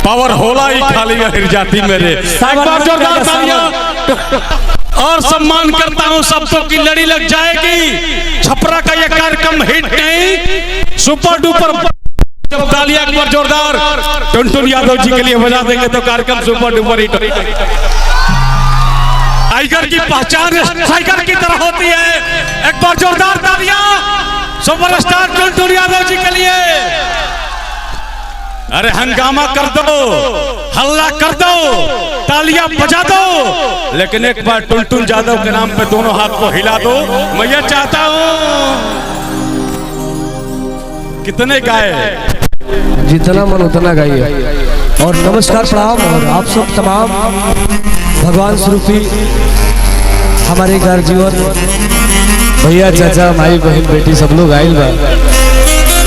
Power होला ही खाली हिर जाती मेरे। एक बार जोरदार तालियां और सम्मान करता हूं सबको की लड़ी लग जाएगी। छपरा का ये कार्यक्रम हिट नहीं सुपर डुपर। जब तालियां एक बार जोरदार टुनटुन यादव जी के लिए बजा देंगे तो कार्यक्रम सुपर डुपर हिट। टाइगर की पहचान टाइगर की तरह होती है। एक बार जोरदार तालियां सुपरस्टार टुनटुन यादव जी के लिए। अरे हंगामा कर दो, हल्ला कर दो, तालियां बजा दो, लेकिन एक बार टुनटुन यादव के नाम पे दोनों हाथ को हिला दो। मैं ये चाहता हूं कितने गाए जितना मन उतना गाइए। और नमस्कार प्रणाम। और आप सब तमाम भगवान स्वरूपी हमारे घर जीवन भैया चाचा भाई बहन बेटी सब लोग आयल बा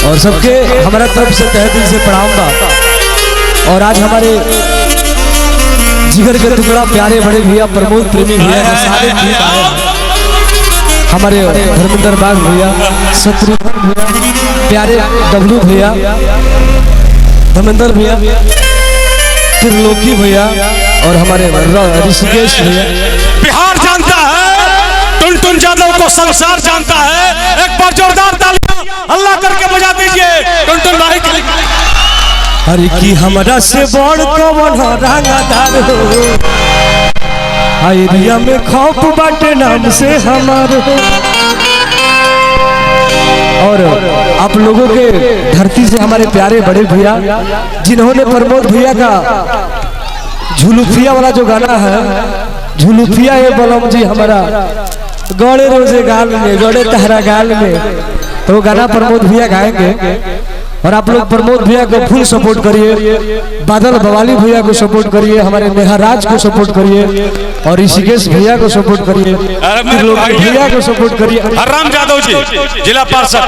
और सबके हमारा तरफ से तहे दिल से प्रणाम बा। और आज हमारे जिगर के टुकड़ा प्यारे बड़े भैया प्रमोद प्रेमी भैया के सारे हमारे धर्मेंद्र बाग भैया, शत्रुघ्न भैया, प्यारे डब्लू भैया, धर्मेंद्र भैया, त्रिलोकी भैया और हमारे ऋषिकेश भैया। बिहार जानता है टुनटुन यादव को, संसार जानता है। एक बार जोरदार तालियां अल्लाह करके बजा दीजिए टुनटुन भाई के लिए। अरे की हमरा से बड़ कौन रंगदार हो, एरिया में खौफ बाटे नाम से हमारे। और आप लोगों के धरती से हमारे प्यारे बड़े भैया जिन्होंने प्रमोद भैया का झुलुफिया वाला जो गाना है, झुलुफिया है बलम जी हमारा गौड़े रोजे गाल में गौड़े तहरा गाल में, तो गाना प्रमोद भैया गाएंगे। और आप लोग प्रमोद भैया को फुल सपोर्ट करिए, बादल बवाली भैया को सपोर्ट करिए, हमारे नेहाराज को सपोर्ट करिए और ऋषिकेश भैया को सपोर्ट करिए, भैया को सपोर्ट करिए। राम यादव जी जिला पार्षद।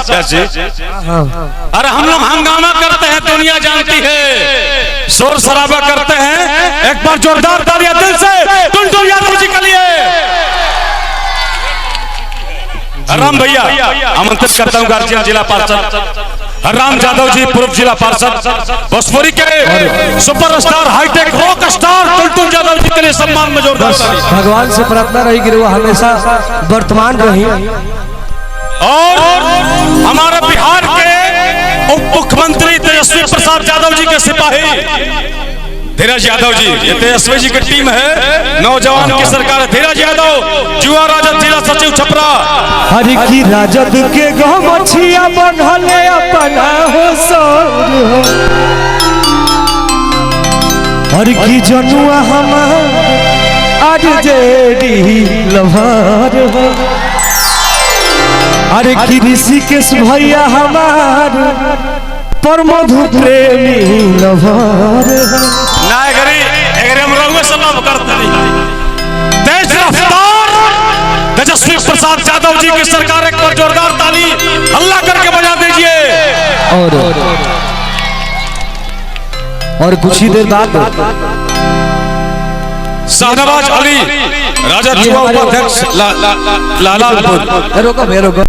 अरे हम लोग हंगामा करते हैं, दुनिया जानती है, शोर शराबा करते हैं। एक बार जोरदार तालियां दिल से टुनटुन यादव जी के लिए। राम भैया आमंत्रित करता हूं गार्जियन जिला पार्षद राम यादव जी, पूर्व जिला पार्षद भोजपुरी के सुपरस्टार हाईटेक रॉक स्टार टुनटुन यादव जी के लिए सम्मान में जोरदार। भगवान से प्रार्थना रही कि वो हमेशा वर्तमान रही। और हमारे बिहार के उप मुख्यमंत्री तेजस्वी प्रसाद यादव जी के सिपाही धीरज यादव जी, ये तेजस्वी जी की टीम है, नौजवान की सरकार है। धीरज यादव युवा राजद जिला सचिव छपरा। हरि की राजद के गाँव मछिया बनले अपना हो सर, हरि की जनुआ हमार आरजेडी लभार हो, हरि की ऋषिकेश भैया हमार प्रमोद प्रेमी लभार हो। तेज रफ्तार तेजस्वी प्रसाद यादव जी की सरकार। एक बार जोरदार ताली अल्लाह करके बजा दीजिए। और कुछ ही देर बाद शाहनवाज अली राजद युवा उपाध्यक्ष लालालपुर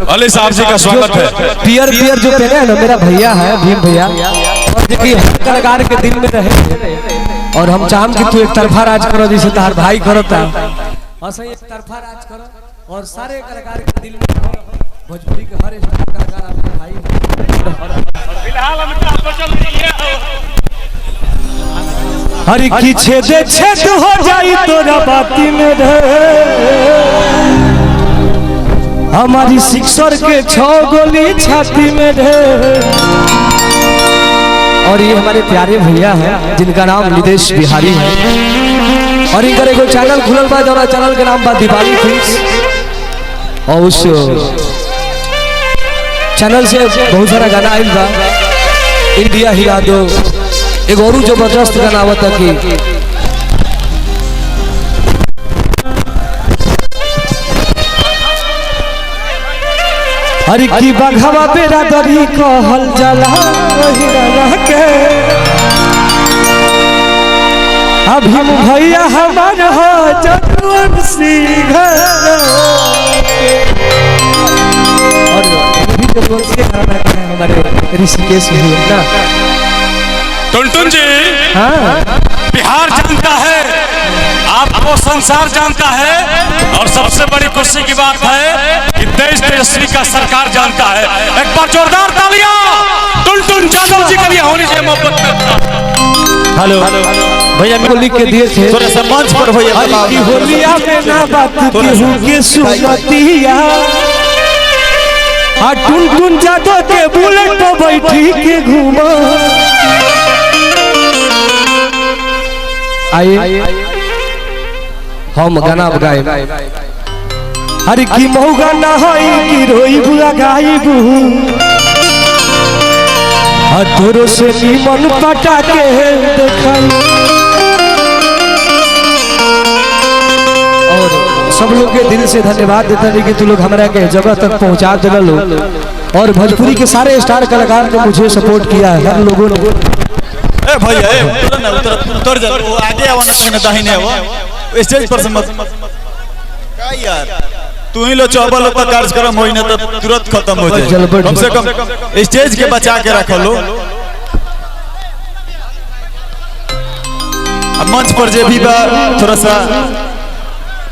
अली साहब जी का स्वागत है। पियर पियर जो पहने हैं ना मेरा भैया है भीम भैया, और कलाकार के दिल में रहे। और हम चाहम कि तू एक तरफा राज करो जैसे तार भाई करता, एक तरफा राज करो और सारे कलाकार के दिल में भोजपुरी के हर कलाकार अपने भाई। फिलहाल हम हरि की छेदे छेद हो जाई तोरा बाती में रे, हमारी सिक्सर के 6 गोली छाती में रे। और ये हमारे प्यारे भैया हैं जिनका नाम निदेश बिहारी है, और इनका एक चैनल खुलल बा जरा चैनल के नाम बा दिवाली फिल्म्स। और उस चैनल से बहुत सारा गाना आइल बा, इंडिया हिला दो, एक और जबरदस्त गाना आवता कि हरि की बघवा बेरादरी कहल जाला के, अभी भैया हमार हो जगवन सिंह। और हमारे ऋषिकेश भैया ना टुनटुन जी। हाँ को संसार जानता है और सबसे बड़ी खुशी की बात है कि देश तेजस्वी का सरकार जानता है। एक बार जोरदार तालियां टुनटुन यादव जी के लिए होनी चाहिए मोहब्बत में। हेलो भैया मेरे को लिख के दिए थे थोड़ा सा मंच पर भैया की होलिया में ना बात केहू के सुनतिया आ टुनटुन यादव के बुलेट पर बैठी के घूमो। आइए हम गाना गाए अरे की मौगा ना होई की रोई बुआ गाइबू तोरो से निमन पटा के देखाई। और सब लोग के दिल से धन्यवाद देता है कि तू लोग हमारा के जगह तक पहुंचा दिला लो और भोजपुरी के सारे स्टार कलाकार ने मुझे सपोर्ट किया है हर लोगों ने। ए भैया उतर जा वो आगे आवा ना दाहिने वो स्टेज पर से मत का यार तू ही लो चौबल पर कार्यक्रम होई ना तो तुरंत खत्म हो जाए। कम से कम स्टेज के बचा के रख लो। अब मंच पर जे भी थोड़ा सा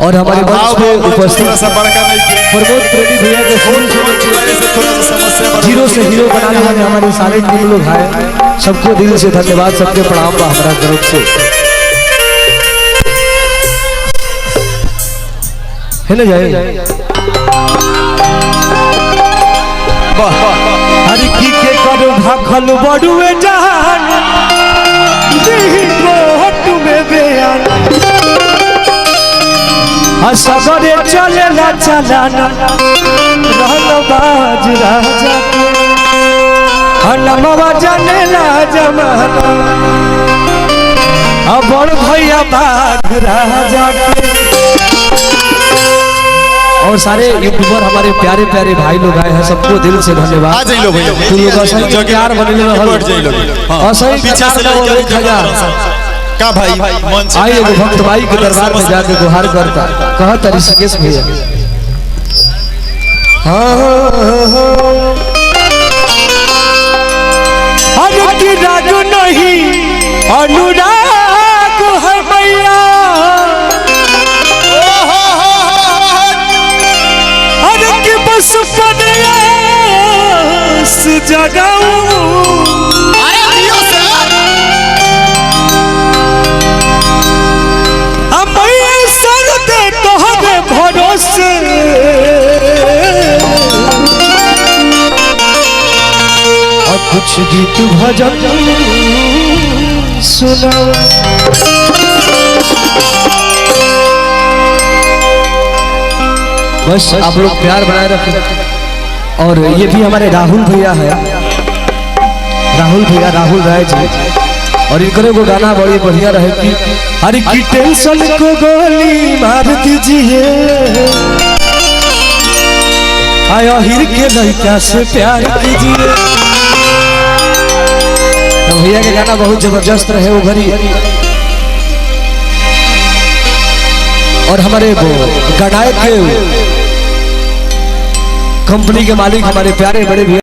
और हमारे मंच पे उपस्थित थोड़ा सा बड़का नहीं प्रमोद प्रेमी भैया के जीरो से हीरो बनाने वाले हमारे सारे टीम लोग हैं सबको दिल से धन्यवाद सबके प्रणाम बा हमारा तरफ से है ना जाए। हरि की के करो भाखल बड़ुए जहान दी मोहट में बयान असगरे चलेला चलाना रहल बाज राजा हनमवा जानेला जमाना अब बड़ भैया बाज राजा और सारे यूट्यूबर हमारे प्यारे प्यारे भाई लोग आए हैं सबको दिल से धन्यवाद। आ जाइए लोग भैया तुम लोग असली प्यार बनने में बैठ जाइए लोग असली पीछे से प्यार लेके 1000 का भाई मंच आइए वो भक्त भाई के दरबार में जाके गुहार करता कहता ऋषिकेश भैया हाँ की राजू नहीं अनुराग है भैया की बस पनियास जगाऊं भरोसे और कुछ गीत भजन सुना। बस आप लोग प्यार बनाए रखें। और ये भी हमारे राहुल भैया है राहुल राय जी और इनके को गाना बड़ी बढ़िया रहे कि अरे की टेंशन को गोली मार दीजिए आया हिर के लड़का से प्यार कीजिए। तो भैया के गाना बहुत जबरदस्त रहे वो घड़ी। और हमारे वो गणायक के कंपनी के मालिक हमारे प्यारे बड़े भैया